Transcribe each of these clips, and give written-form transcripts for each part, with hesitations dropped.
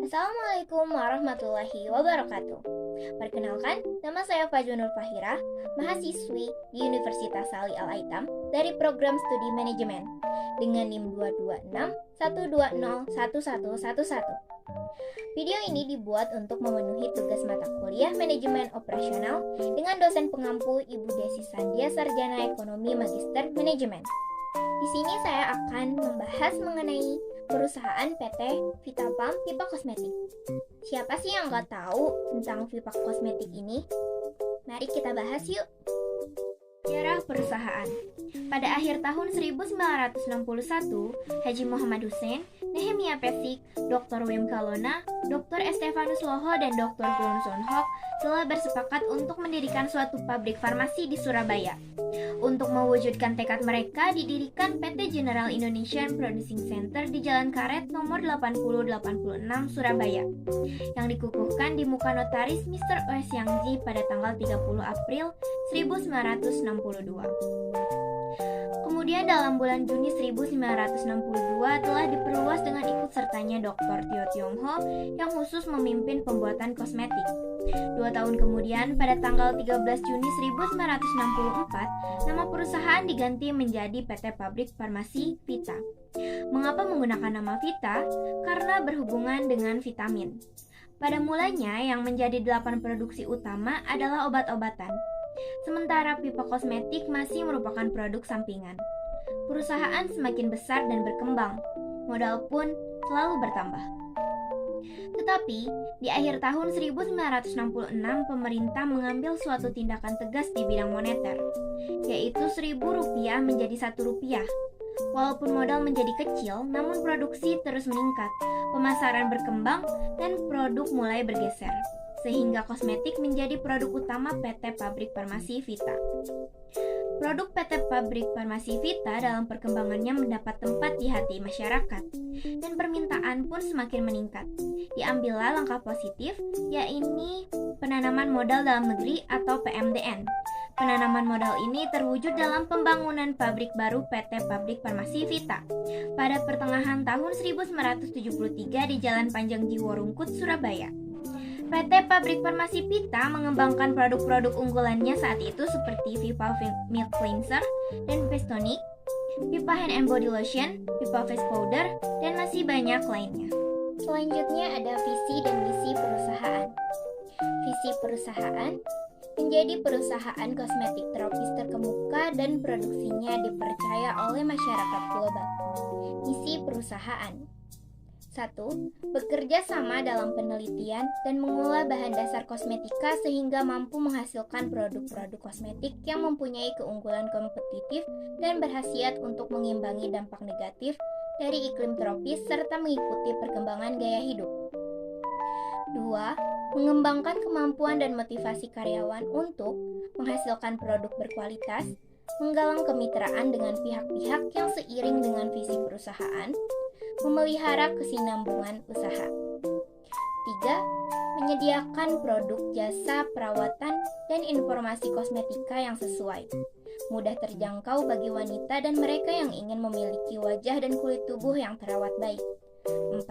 Assalamualaikum warahmatullahi wabarakatuh. Perkenalkan, nama saya Fajrunur Fahira, mahasiswi di Universitas Sali Al-Aitam dari Program Studi Manajemen dengan NIM 22612011111. Video ini dibuat untuk memenuhi tugas mata kuliah Manajemen Operasional dengan dosen pengampu Ibu Desi Sandia Sarjana Ekonomi Magister Manajemen. Di sini saya akan membahas mengenai perusahaan PT Vitapalm Pipa Kosmetik. Siapa sih yang nggak tahu tentang pipa kosmetik ini? Mari kita bahas yuk. Sejarah perusahaan. Pada akhir tahun 1961, Haji Muhammad Hussein, Nehemia Pesik, Dr. Wim Kalona, Dr. Estefanus Loho, dan Dr. Gun Sonhok telah bersepakat untuk mendirikan suatu pabrik farmasi di Surabaya. Untuk mewujudkan tekad mereka, didirikan PT General Indonesian Producing Center di Jalan Karet nomor 8086 Surabaya, yang dikukuhkan di muka notaris Mr. O.S. Yangzi pada tanggal 30 April 1962. Kemudian dalam bulan Juni 1962 telah diperluas dengan ikut sertanya Dr. Tio Tiong Ho yang khusus memimpin pembuatan kosmetik. 2 tahun kemudian, pada tanggal 13 Juni 1964, nama perusahaan diganti menjadi PT Pabrik Farmasi Vita. Mengapa menggunakan nama Vita? Karena berhubungan dengan vitamin. Pada mulanya, yang menjadi 8 produksi utama adalah obat-obatan. Sementara pipa kosmetik masih merupakan produk sampingan. Perusahaan semakin besar dan berkembang, modal pun selalu bertambah. Tetapi, di akhir tahun 1966, pemerintah mengambil suatu tindakan tegas di bidang moneter, yaitu Rp1.000 menjadi Rp1. Walaupun modal menjadi kecil, namun produksi terus meningkat, pemasaran berkembang, dan produk mulai bergeser, sehingga kosmetik menjadi produk utama PT Pabrik Farmasi Vita. Produk PT Pabrik Farmasi Vita dalam perkembangannya mendapat tempat di hati masyarakat, dan permintaan pun semakin meningkat. Diambillah langkah positif, yaitu penanaman modal dalam negeri atau PMDN. Penanaman modal ini terwujud dalam pembangunan pabrik baru PT Pabrik Farmasi Vita pada pertengahan tahun 1973 di Jalan Panjang Jiworungkut, Surabaya. PT Pabrik Farmasi Vita mengembangkan produk-produk unggulannya saat itu seperti Viva Milk Cleanser dan Face Tonic, pipa hand and body lotion, pipa face powder, dan masih banyak lainnya. Selanjutnya ada visi dan misi perusahaan. Visi perusahaan menjadi perusahaan kosmetik tropis terkemuka dan produksinya dipercaya oleh masyarakat global. Misi perusahaan: 1. Bekerja sama dalam penelitian dan mengolah bahan dasar kosmetika sehingga mampu menghasilkan produk-produk kosmetik yang mempunyai keunggulan kompetitif dan berhasiat untuk mengimbangi dampak negatif dari iklim tropis serta mengikuti perkembangan gaya hidup. 2. Mengembangkan kemampuan dan motivasi karyawan untuk menghasilkan produk berkualitas, menggalang kemitraan dengan pihak-pihak yang seiring dengan visi perusahaan, memelihara kesinambungan usaha. 3. Menyediakan produk jasa perawatan dan informasi kosmetika yang sesuai, mudah terjangkau bagi wanita dan mereka yang ingin memiliki wajah dan kulit tubuh yang terawat baik. 4.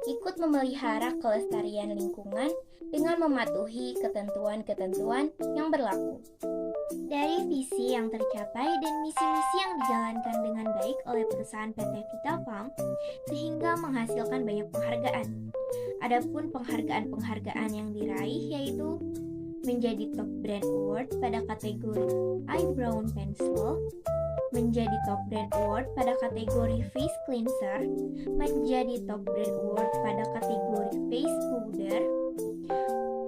Ikut memelihara kelestarian lingkungan dengan mematuhi ketentuan-ketentuan yang berlaku. Dari visi yang tercapai dan misi-misi yang dijalankan dengan baik oleh perusahaan PT Vitapalm sehingga menghasilkan banyak penghargaan. Adapun penghargaan-penghargaan yang diraih yaitu menjadi Top Brand Award pada kategori Eyebrow Pencil, menjadi Top Brand Award pada kategori Face Cleanser, menjadi Top Brand Award pada kategori Face Powder.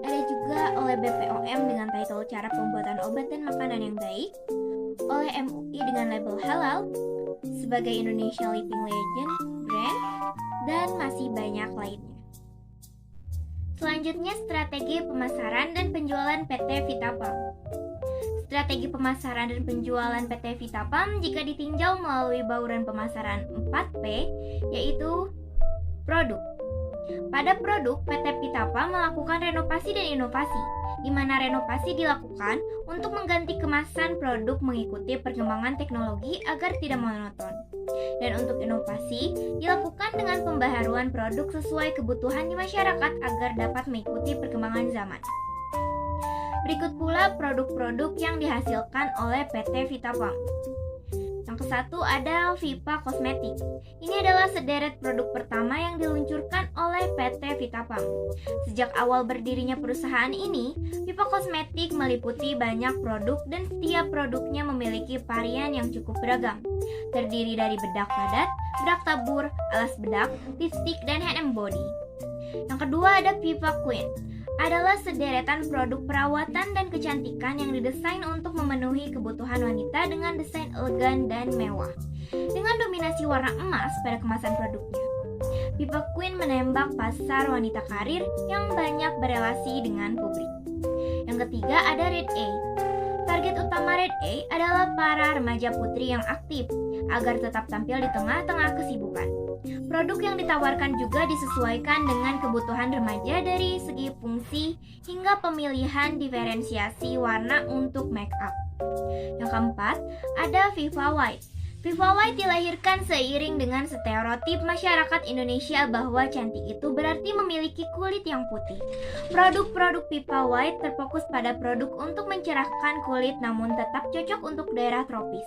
Ada juga oleh BPOM dengan title Cara Pembuatan Obat dan Makanan yang Baik, oleh MUI dengan label Halal, sebagai Indonesia Living Legend Brand, dan masih banyak lainnya. Selanjutnya, strategi pemasaran dan penjualan PT Vitapalm. Strategi pemasaran dan penjualan PT Vitapalm jika ditinjau melalui bauran pemasaran 4P, yaitu produk, Pada produk, PT Pitapa melakukan renovasi dan inovasi, di mana renovasi dilakukan untuk mengganti kemasan produk mengikuti perkembangan teknologi agar tidak monoton. Dan untuk inovasi, dilakukan dengan pembaharuan produk sesuai kebutuhan di masyarakat agar dapat mengikuti perkembangan zaman. Berikut pula produk-produk yang dihasilkan oleh PT Vitapam. Yang kesatu ada Vipa Kosmetik. Ini adalah sederet produk pertama yang diluncurkan oleh PT Vitapam. Sejak awal berdirinya perusahaan ini, Vipa Kosmetik meliputi banyak produk dan setiap produknya memiliki varian yang cukup beragam. Terdiri dari bedak padat, bedak tabur, alas bedak, lipstik, dan hand and body. Yang kedua ada Viva Queen. Adalah sederetan produk perawatan dan kecantikan yang didesain untuk memenuhi kebutuhan wanita dengan desain elegan dan mewah. Dengan dominasi warna emas pada kemasan produknya, Viva Queen menembak pasar wanita karir yang banyak berelasi dengan publik. Yang ketiga ada Red A. Target utama Red A adalah para remaja putri yang aktif agar tetap tampil di tengah-tengah kesibukan. Produk yang ditawarkan juga disesuaikan dengan kebutuhan remaja dari segi fungsi hingga pemilihan diferensiasi warna untuk make up. Yang keempat, ada Viva White. Viva White dilahirkan seiring dengan stereotip masyarakat Indonesia bahwa cantik itu berarti memiliki kulit yang putih. Produk-produk Viva White terfokus pada produk untuk mencerahkan kulit namun tetap cocok untuk daerah tropis.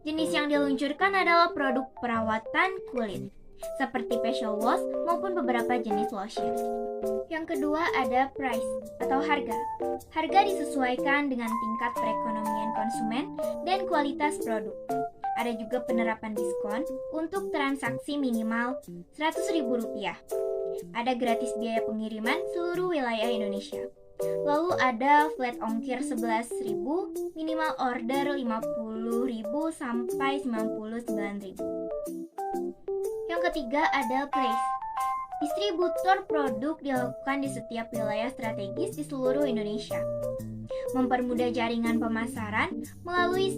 Jenis yang diluncurkan adalah produk perawatan kulit, seperti facial wash maupun beberapa jenis lotion. Yang kedua ada price atau harga. Harga disesuaikan dengan tingkat perekonomian konsumen dan kualitas produk. Ada juga penerapan diskon untuk transaksi minimal Rp100.000. Ada gratis biaya pengiriman seluruh wilayah Indonesia. Lalu ada flat ongkir Rp11.000, minimal order Rp50.000 sampai Rp99.000. Yang ketiga ada place. Distributor produk dilakukan di setiap wilayah strategis di seluruh Indonesia. Mempermudah jaringan pemasaran melalui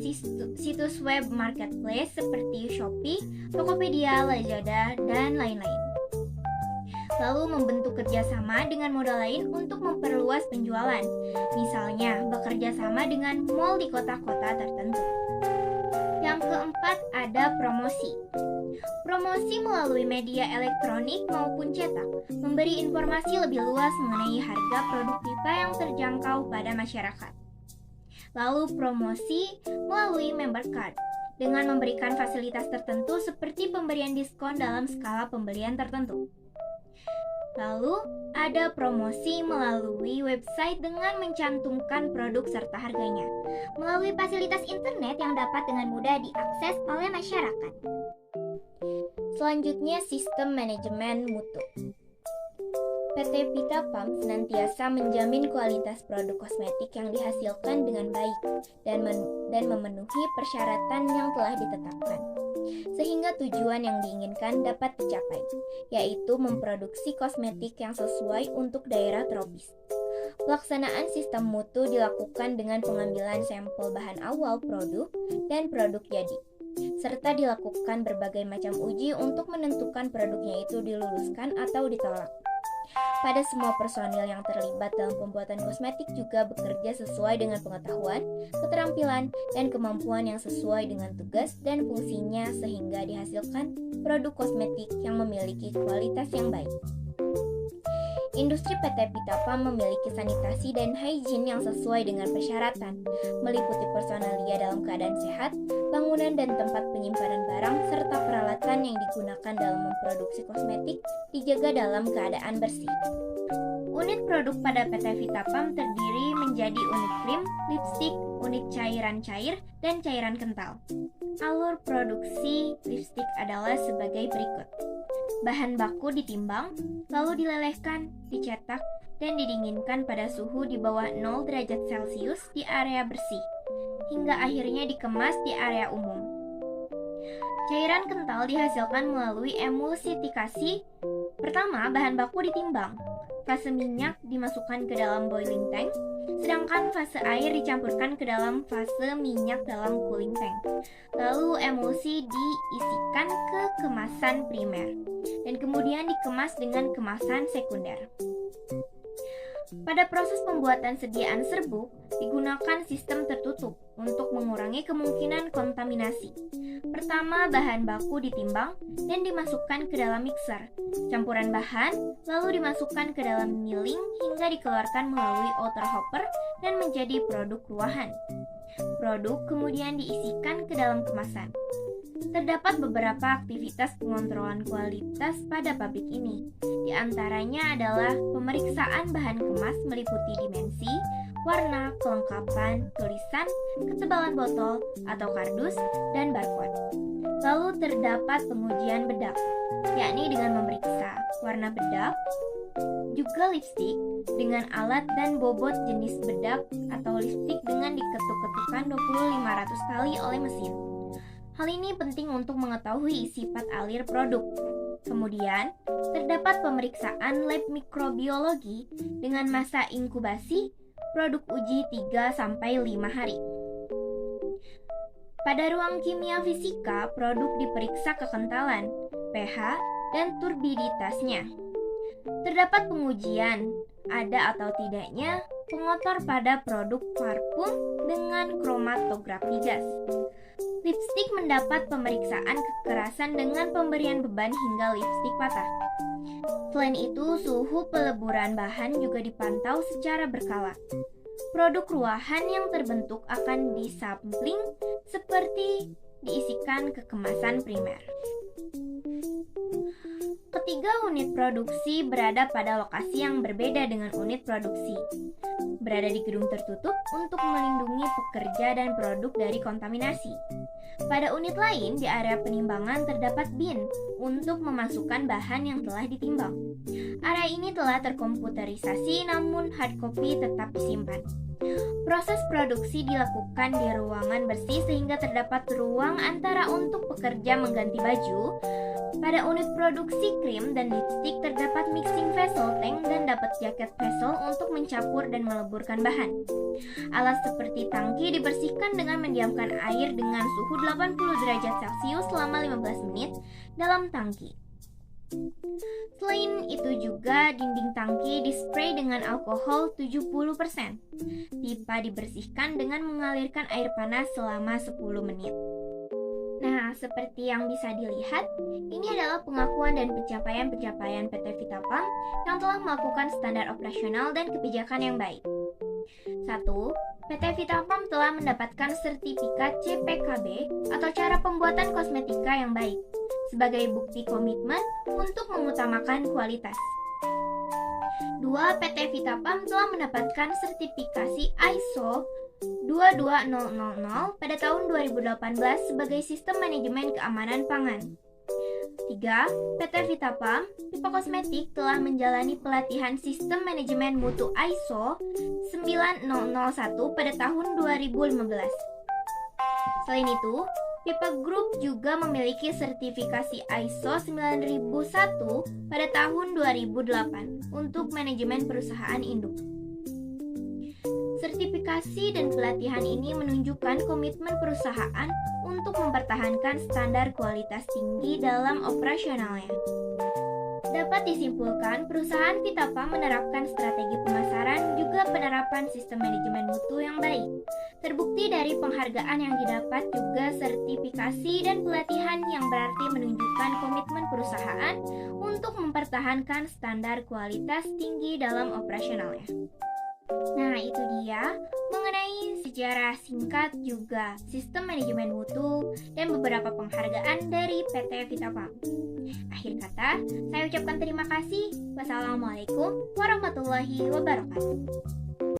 situs web marketplace seperti Shopee, Tokopedia, Lazada, dan lain-lain. Lalu membentuk kerjasama dengan modal lain untuk memperluas penjualan. Misalnya, bekerja sama dengan mall di kota-kota tertentu. Yang keempat ada promosi. Promosi melalui media elektronik maupun cetak memberi informasi lebih luas mengenai harga produk Viva yang terjangkau pada masyarakat. Lalu promosi melalui member card dengan memberikan fasilitas tertentu seperti pemberian diskon dalam skala pembelian tertentu. Lalu ada promosi melalui website dengan mencantumkan produk serta harganya melalui fasilitas internet yang dapat dengan mudah diakses oleh masyarakat. Selanjutnya, sistem manajemen mutu. PT Vitapam senantiasa menjamin kualitas produk kosmetik yang dihasilkan dengan baik dan memenuhi persyaratan yang telah ditetapkan, sehingga tujuan yang diinginkan dapat dicapai, yaitu memproduksi kosmetik yang sesuai untuk daerah tropis. Pelaksanaan sistem mutu dilakukan dengan pengambilan sampel bahan awal produk dan produk jadi, serta dilakukan berbagai macam uji untuk menentukan produknya itu diluluskan atau ditolak. Pada semua personil yang terlibat dalam pembuatan kosmetik juga bekerja sesuai dengan pengetahuan, keterampilan, dan kemampuan yang sesuai dengan tugas dan fungsinya sehingga dihasilkan produk kosmetik yang memiliki kualitas yang baik. Industri PT Vitapam memiliki sanitasi dan hygiene yang sesuai dengan persyaratan, meliputi personalia dalam keadaan sehat, bangunan dan tempat penyimpanan barang, serta peralatan yang digunakan dalam memproduksi kosmetik dijaga dalam keadaan bersih. Unit produk pada PT Vitapam terdiri menjadi unit krim, lipstik, unit cairan cair, dan cairan kental. Alur produksi lipstik adalah sebagai berikut. Bahan baku ditimbang, lalu dilelehkan, dicetak, dan didinginkan pada suhu di bawah 0 derajat Celcius di area bersih, hingga akhirnya dikemas di area umum. Cairan kental dihasilkan melalui emulsifikasi. Pertama, bahan baku ditimbang, fase minyak dimasukkan ke dalam boiling tank, sedangkan fase air dicampurkan ke dalam fase minyak dalam cooling tank. Lalu emulsi diisikan ke kemasan primer dan kemudian dikemas dengan kemasan sekunder. Pada proses pembuatan sediaan serbuk, digunakan sistem tertutup untuk mengurangi kemungkinan kontaminasi. Pertama, bahan baku ditimbang dan dimasukkan ke dalam mixer. Campuran bahan lalu dimasukkan ke dalam milling hingga dikeluarkan melalui outer hopper dan menjadi produk ruahan. Produk kemudian diisikan ke dalam kemasan. Terdapat beberapa aktivitas pengontrolan kualitas pada pabrik ini. Di antaranya adalah pemeriksaan bahan kemas meliputi dimensi, warna, kelengkapan, tulisan, ketebalan botol atau kardus, dan barcode. Lalu terdapat pengujian bedak, yakni dengan memeriksa warna bedak, juga lipstik dengan alat dan bobot jenis bedak atau lipstik dengan diketuk-ketukan 2500 kali oleh mesin. Hal ini penting untuk mengetahui sifat alir produk. Kemudian, terdapat pemeriksaan lab mikrobiologi dengan masa inkubasi produk uji 3-5 hari. Pada ruang kimia fisika, produk diperiksa kekentalan, pH, dan turbiditasnya. Terdapat pengujian, ada atau tidaknya pengotor pada produk parfum dengan kromatografi gas. Lipstik mendapat pemeriksaan kekerasan dengan pemberian beban hingga lipstik patah. Selain itu, suhu peleburan bahan juga dipantau secara berkala. Produk ruahan yang terbentuk akan disampling seperti diisikan ke kemasan primer. Ketiga unit produksi berada pada lokasi yang berbeda dengan unit produksi. Berada di gedung tertutup untuk melindungi pekerja dan produk dari kontaminasi. Pada unit lain, di area penimbangan terdapat bin untuk memasukkan bahan yang telah ditimbang. Area ini telah terkomputerisasi namun hard copy tetap disimpan. Proses produksi dilakukan di ruangan bersih sehingga terdapat ruang antara untuk pekerja mengganti baju. Pada unit produksi krim dan lipstik terdapat mixing vessel tank dan dapat jaket vessel untuk mencampur dan meleburkan bahan. Alat seperti tangki dibersihkan dengan mendiamkan air dengan suhu 80 derajat Celcius selama 15 menit dalam tangki. Selain itu juga dinding tangki dispray dengan alkohol 70%. Pipa dibersihkan dengan mengalirkan air panas selama 10 menit. Nah, seperti yang bisa dilihat, ini adalah pengakuan dan pencapaian-pencapaian PT Vitapam yang telah melakukan standar operasional dan kebijakan yang baik. 1. PT Vitapam telah mendapatkan sertifikat CPKB atau cara pembuatan kosmetika yang baik sebagai bukti komitmen untuk mengutamakan kualitas. 2. PT Vitapam telah mendapatkan sertifikasi ISO 22000 pada tahun 2018 sebagai sistem manajemen keamanan pangan. 3. PT Vitapam Pipa Kosmetik telah menjalani pelatihan sistem manajemen mutu ISO 9001 pada tahun 2015. Selain itu, Pipa Group juga memiliki sertifikasi ISO 9001 pada tahun 2008 untuk manajemen perusahaan induk. Sertifikasi dan pelatihan ini menunjukkan komitmen perusahaan untuk mempertahankan standar kualitas tinggi dalam operasionalnya. Dapat disimpulkan, perusahaan Vitapam menerapkan strategi pemasaran juga penerapan sistem manajemen mutu yang baik. Terbukti dari penghargaan yang didapat juga sertifikasi dan pelatihan yang berarti menunjukkan komitmen perusahaan untuk mempertahankan standar kualitas tinggi dalam operasionalnya. Nah, itu dia mengenai sejarah singkat juga sistem manajemen mutu dan beberapa penghargaan dari PT Vitapam. Akhir kata, saya ucapkan terima kasih. Wassalamualaikum warahmatullahi wabarakatuh.